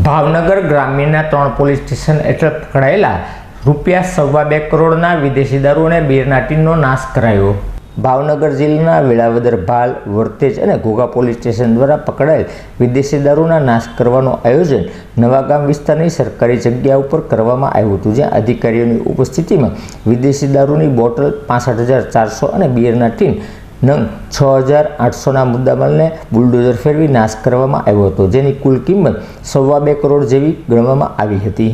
Bhavnagar ગ્રામ્યના 3 police station હેઠળ પકડાયેલા ₹2.25 કરોડના વિદેશી દારૂ અને બીયરના ટીનનો નાશ કરાયો। ભાવનગર જિલ્લાના વેળાવદર, ભાલ, વર્તેજ અને ઘોઘા પોલીસ સ્ટેશન દ્વારા પકડાયેલ વિદેશી દારૂના નાશ કરવાનું આયોજન નવાગામ વિસ્તારની સરકારી જગ્યા ઉપર કરવામાં આવ્યું હતું, જ્યાં અધિકારીઓની ઉપસ્થિતિમાં વિદેશી દારૂની બોટલ 65,400 અને બીયરના ટીન નંગ 6,800ના મુદ્દામાલને બુલડોઝર ફેરવી નાશ કરવામાં આવ્યો હતો, જેની કુલ કિંમત ₹2.25 કરોડ જેવી ગણવામાં આવી હતી।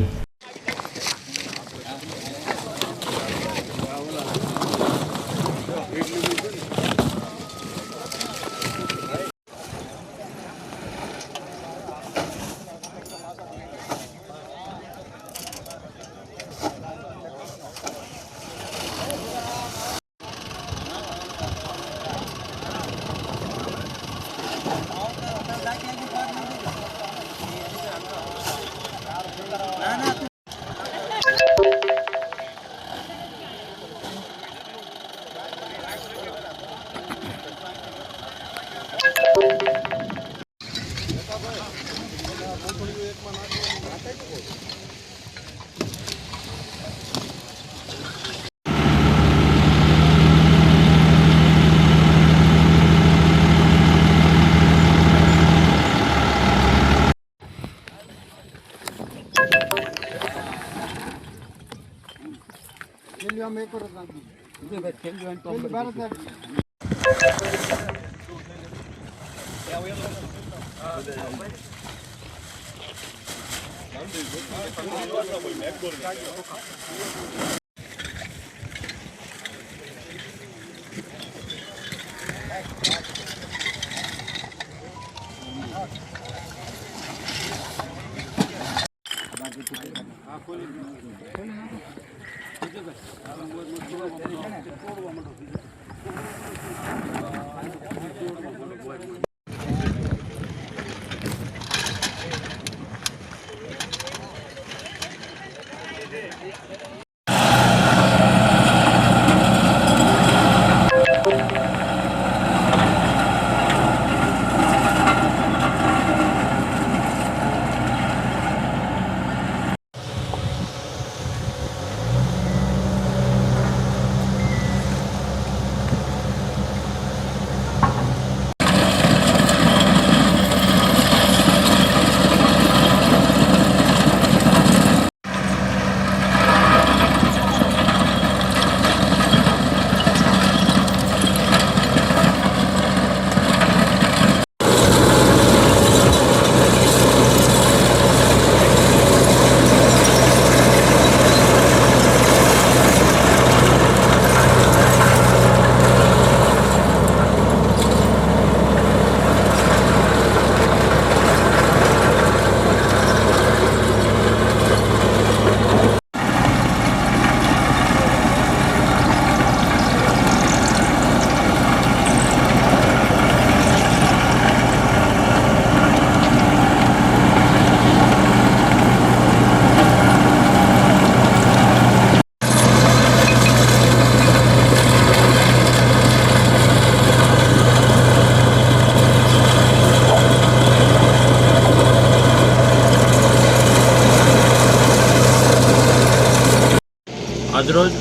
આજરોજ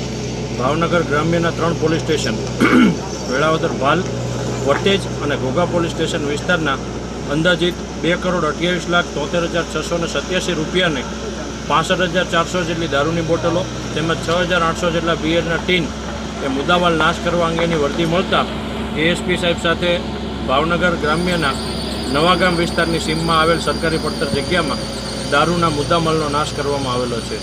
ભાવનગર ગ્રામ્યના 3 પોલીસ સ્ટેશન વેળાવદર, ભાલ, વર્તેજ અને ઘોઘા પોલીસ સ્ટેશન વિસ્તારના અંદાજિત ₹2,28,73,687 રૂપિયાને 65,400 જેટલી દારૂની બોટલો તેમજ 6,800 જેટલા બીયરના ટીન એ મુદ્દામાલ નાશ કરવા અંગેની વર્દી મળતા એએસપી સાહેબ સાથે ભાવનગર ગ્રામ્યના નવાગામ વિસ્તારની સીમમાં આવેલ સરકારી પડતર જગ્યામાં દારૂના મુદ્દામાલનો નાશ કરવામાં આવેલો છે।